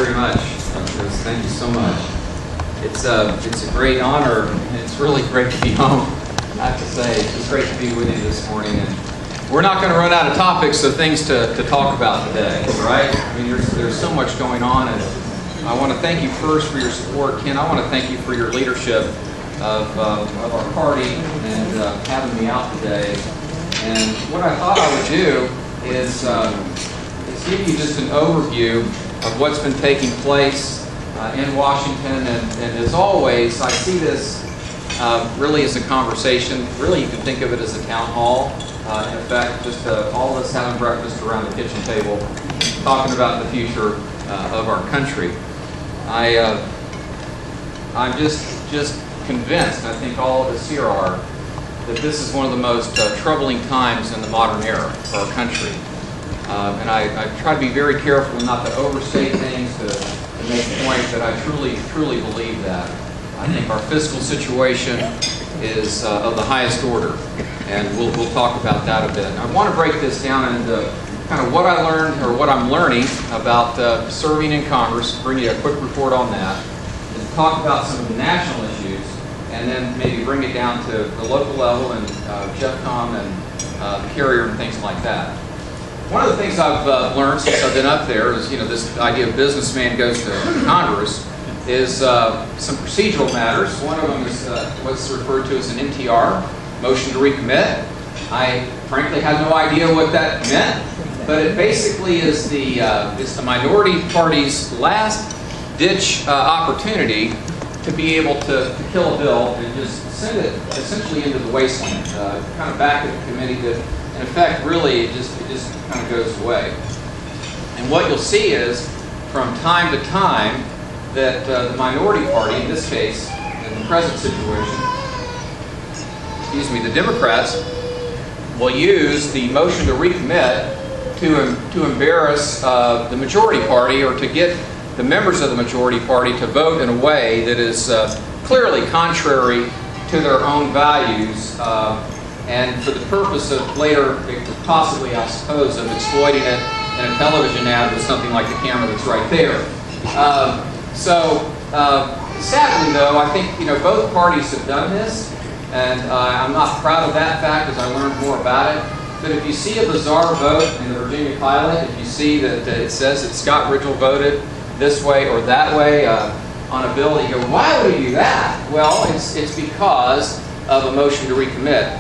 very much. Thank you so much. It's a great honor. It's really great to be home. I have to say, it's great to be with you this morning. And we're not going to run out of topics of things to talk about today, right? I mean, there's so much going on, and I want to thank you first for your support. Ken, I want to thank you for your leadership of our party and having me out today. And what I thought I would do is give you just an overview of what's been taking place in Washington. And as always, I see this really as a conversation. Really, you can think of it as a town hall. In effect, just all of us having breakfast around the kitchen table, talking about the future of our country. I'm just convinced, I think all of us here are, that this is one of the most troubling times in the modern era for our country. And I try to be very careful not to overstate things, to make the point that I truly believe that. I think our fiscal situation is of the highest order, and we'll talk about that a bit. And I want to break this down into kind of what I learned, or what I'm learning about serving in Congress, bring you a quick report on that, and talk about some of the national issues, and then maybe bring it down to the local level and JEFCOM and Carrier and things like that. One of the things I've learned since I've been up there is, this idea of businessman goes to Congress is some procedural matters. One of them is what's referred to as an MTR, motion to recommit. I frankly had no idea what that meant, but it basically is the minority party's last ditch opportunity to be able to kill a bill and just send it essentially into the wasteland, kind of back at the committee that, in effect, really it just kind of goes away. And what you'll see is, from time to time, that the minority party, in this case, in the present situation, the Democrats, will use the motion to recommit to embarrass the majority party, or to get the members of the majority party to vote in a way that is clearly contrary to their own values, and for the purpose of later, possibly, I suppose, of exploiting it in a television ad with something like the camera that's right there. Sadly though, I think both parties have done this, and I'm not proud of that fact as I learned more about it. But if you see a bizarre vote in the Virginia pilot, if you see that it says that Scott Rigell voted this way or that way on a bill, you go, why would he do that? Well, it's because of a motion to recommit.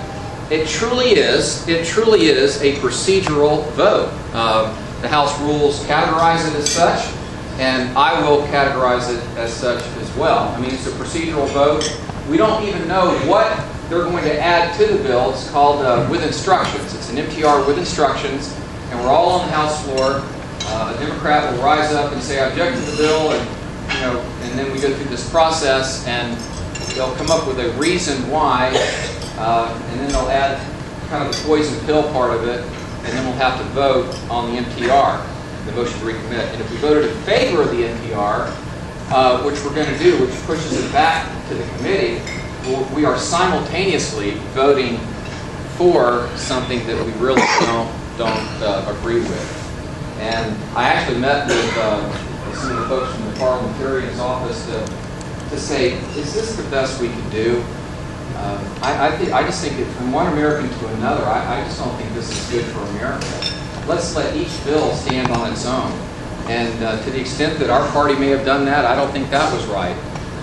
It truly is a procedural vote. The House rules categorize it as such, and I will categorize it as such as well. I mean, it's a procedural vote. We don't even know what they're going to add to the bill. It's called with instructions. It's an MTR with instructions, and we're all on the House floor. A Democrat will rise up and say, I object to the bill, and then we go through this process, and they'll come up with a reason why, and then they'll add kind of the poison pill part of it, and then we'll have to vote on the MTR, the motion to recommit. And if we voted in favor of the MTR, which we're going to do, which pushes it back to the committee, we are simultaneously voting for something that we really don't agree with. And I actually met with some of the folks from the parliamentarian's office to say, is this the best we can do? I just think that from one American to another, I just don't think this is good for America. Let's let each bill stand on its own. And to the extent that our party may have done that, I don't think that was right.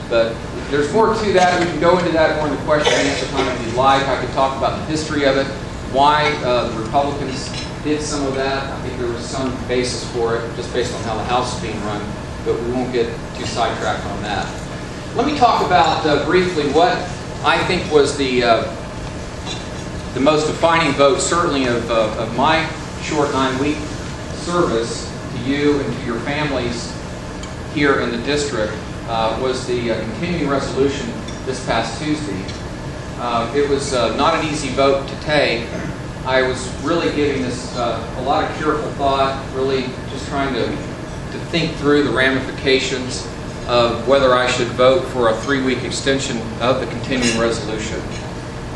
But there's more to that. We can go into that more in the question and answer time if you'd like. I could talk about the history of it, why the Republicans did some of that. I think there was some basis for it, just based on how the House is being run, but we won't get too sidetracked on that. Let me talk about briefly what I think was the most defining vote, certainly of my short 9-week service to you and to your families here in the district, was the continuing resolution this past Tuesday. It was not an easy vote to take. I was really giving this a lot of careful thought, really just trying to think through the ramifications of whether I should vote for a 3-week extension of the continuing resolution.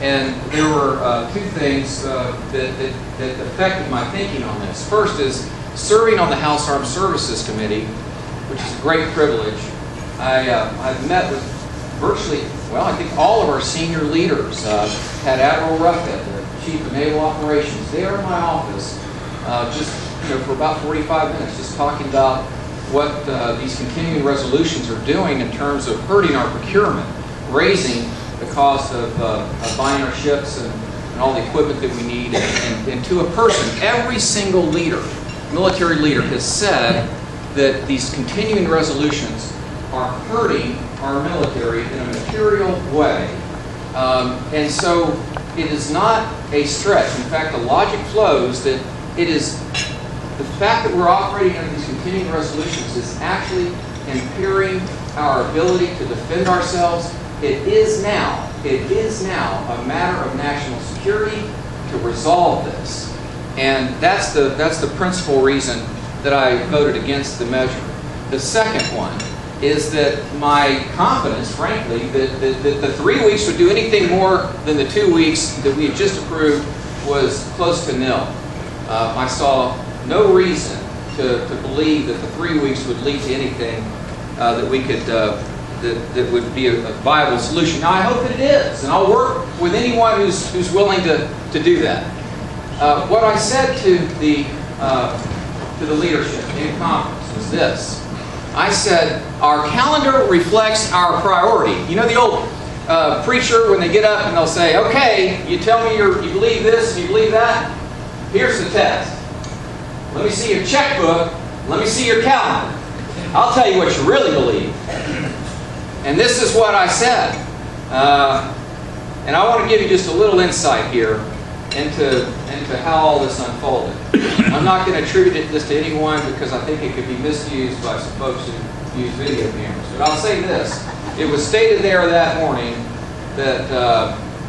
And there were two things that affected my thinking on this. First is, serving on the House Armed Services Committee, which is a great privilege. I've met with virtually, well, I think all of our senior leaders. Had Admiral Ruffett, the Chief of Naval Operations, there in my office, just for about 45 minutes, just talking about what these continuing resolutions are doing in terms of hurting our procurement, raising the cost of buying our ships and all the equipment that we need. And to a person, every single leader, military leader, has said that these continuing resolutions are hurting our military in a material way. And so it is not a stretch. In fact, the logic flows that it is the fact that we're operating under these continuing resolutions is actually impairing our ability to defend ourselves. It is now a matter of national security to resolve this. And that's the principal reason that I voted against the measure. The second one is that my confidence, frankly, that the 3 weeks would do anything more than the 2 weeks that we had just approved was close to nil. I saw no reason to believe that the 3 weeks would lead to anything that we could that would be a viable solution. Now I hope that it is, and I'll work with anyone who's willing to do that. What I said to the leadership in conference was this. I said, our calendar reflects our priority. You know the old preacher when they get up and they'll say, okay, you tell me you believe this and you believe that? Here's the test. Let me see your checkbook. Let me see your calendar. I'll tell you what you really believe. And this is what I said. And I want to give you just a little insight here into how all this unfolded. I'm not going to attribute this to anyone because I think it could be misused by some folks who use video cameras. But I'll say this. It was stated there that morning that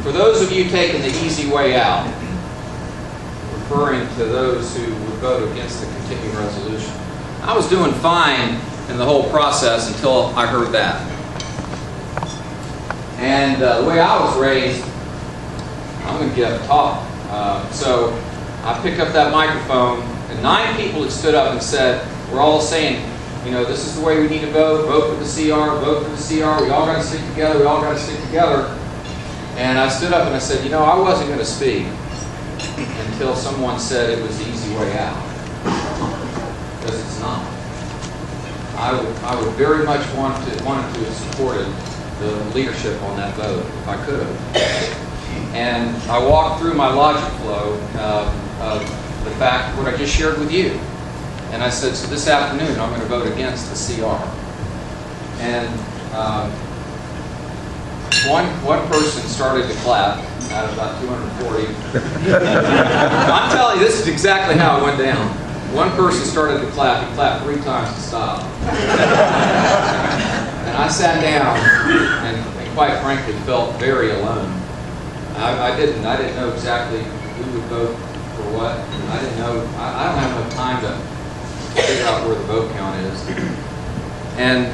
for those of you taking the easy way out, referring to those who would vote against the continuing resolution, I was doing fine in the whole process until I heard that. And the way I was raised, I'm going to get up and talk. So I picked up that microphone, and 9 people had stood up and said, we're all saying, this is the way we need to vote for the CR, vote for the CR, we all got to stick together, we all got to stick together. And I stood up and I said, I wasn't going to speak until someone said it was the easy way out. Because it's not. I would very much wanted to have supported the leadership on that vote if I could have. And I walked through my logic flow of the fact what I just shared with you. And I said, so this afternoon I'm going to vote against the CR. And one person started to clap out of about 240. I'm telling you, this is exactly how it went down. One person started to clap. He clapped 3 times to stop. And I sat down and quite frankly felt very alone. I didn't know exactly who would vote for what. I didn't know. I don't have enough time to figure out where the vote count is. And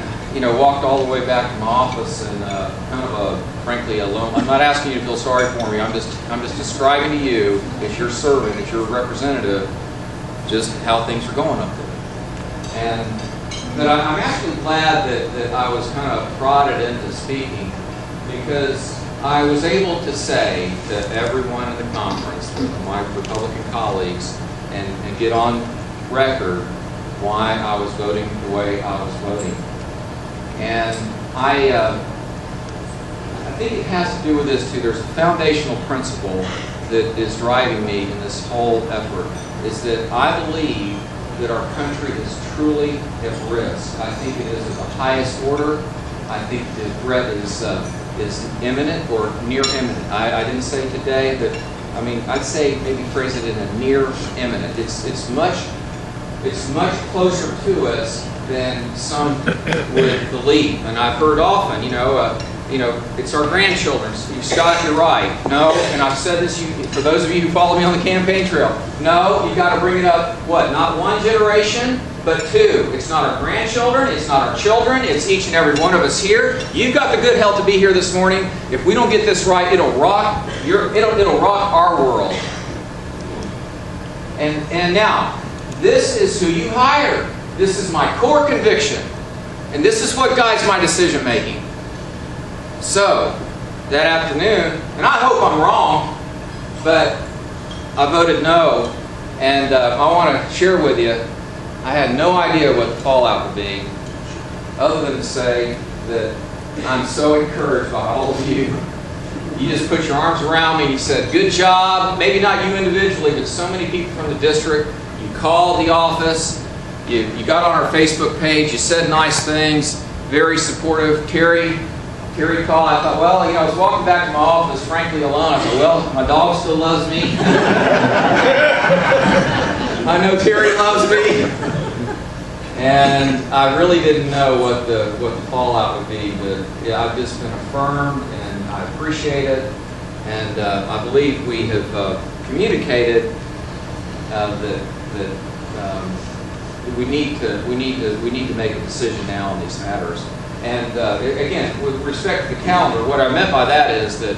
walked all the way back to my office and kind of frankly alone. I'm not asking you to feel sorry for me. I'm just describing to you as your servant, as your representative, just how things are going up there. But I'm actually glad that I was kind of prodded into speaking, because I was able to say to everyone in the conference, to my Republican colleagues, and get on record why I was voting the way I was voting. And I think it has to do with this too. There's a foundational principle that is driving me in this whole effort, is that I believe that our country is truly at risk. I think it is of the highest order. I think the threat is imminent or near imminent. I didn't say today, but I'd say maybe phrase it in a near imminent. It's much closer to us than some would believe. And I've heard often, it's our grandchildren. Scott, you're right. No, and I've said this for those of you who follow me on the campaign trail. No, you've got to bring it up, not one generation, but 2. It's not our grandchildren, it's not our children, it's each and every one of us here. You've got the good health to be here this morning. If we don't get this right, it'll rock our world. And now, this is who you hire. This is my core conviction. And this is what guides my decision making. So, that afternoon, and I hope I'm wrong, but I voted no, and I want to share with you, I had no idea what the fallout would be, other than to say that I'm so encouraged by all of you. You just put your arms around me and you said, good job. Maybe not you individually, but so many people from the district. You called the office. You got on our Facebook page. You said nice things. Very supportive. Terry called. I thought, well, I was walking back to my office, frankly, alone. I thought, well, my dog still loves me. I know Terry loves me. And I really didn't know what the fallout would be, but yeah, I've just been affirmed, and I appreciate it. And I believe we have communicated that we need to make a decision now on these matters. And again, with respect to the calendar, what I meant by that is that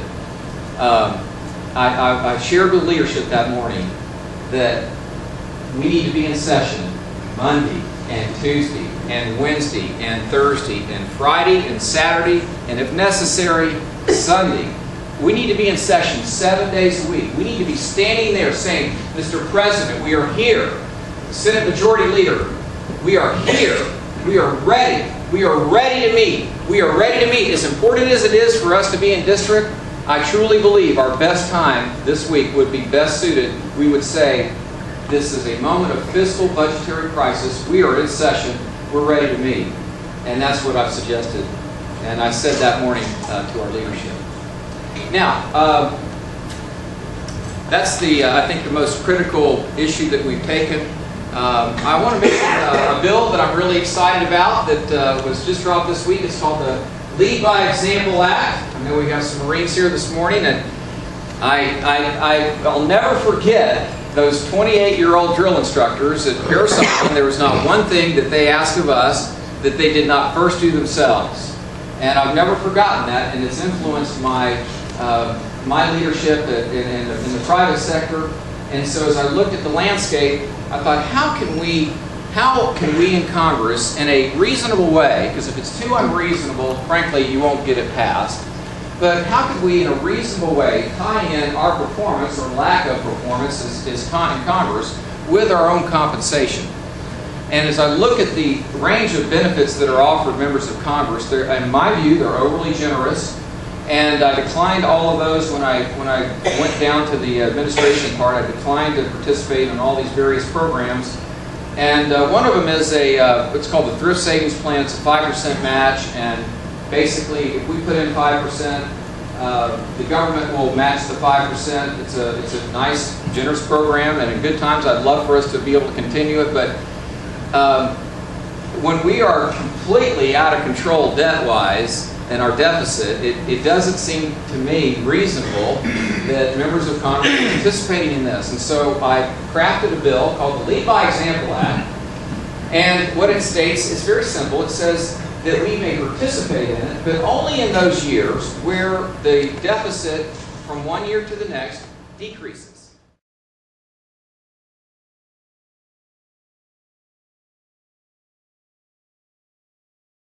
I shared with leadership that morning that we need to be in session Monday and Tuesday and Wednesday and Thursday and Friday and Saturday, and if necessary, Sunday. We need to be in session 7 days a week. We need to be standing there saying, Mr. President, we are here. Senate Majority Leader, we are here. We are ready. We are ready to meet. We are ready to meet. As important as it is for us to be in district, I truly believe our best time this week would be best suited. We would say, this is a moment of fiscal budgetary crisis. We are in session. We're ready to meet. And that's what I've suggested. And I said that morning to our leadership. Now, that's I think the most critical issue that we've taken. I want to mention a bill that I'm really excited about that was just dropped this week. It's called the Lead by Example Act. I know we have some Marines here this morning, and I'll never forget those 28-year-old drill instructors at Paris Island. There was not one thing that they asked of us that they did not first do themselves. And I've never forgotten that, and it's influenced my leadership in the private sector. And so as I looked at the landscape, I thought, how can we in Congress, in a reasonable way, because if it's too unreasonable, frankly, you won't get it passed, but how could we, in a reasonable way, tie in our performance or lack of performance in Congress with our own compensation? And as I look at the range of benefits that are offered members of Congress, in my view, they're overly generous. And I declined all of those when I went down to the administration part. I declined to participate in all these various programs. And one of them is what's called the Thrift Savings Plan. It's a 5% match, and basically, if we put in 5%, the government will match the 5%. It's a nice, generous program, and in good times, I'd love for us to be able to continue it. But when we are completely out of control debt-wise, and our deficit, it doesn't seem to me reasonable that members of Congress are participating in this. And so I crafted a bill called the Lead by Example Act. And what it states is very simple. It says that we may participate in it, but only in those years where the deficit from one year to the next decreases.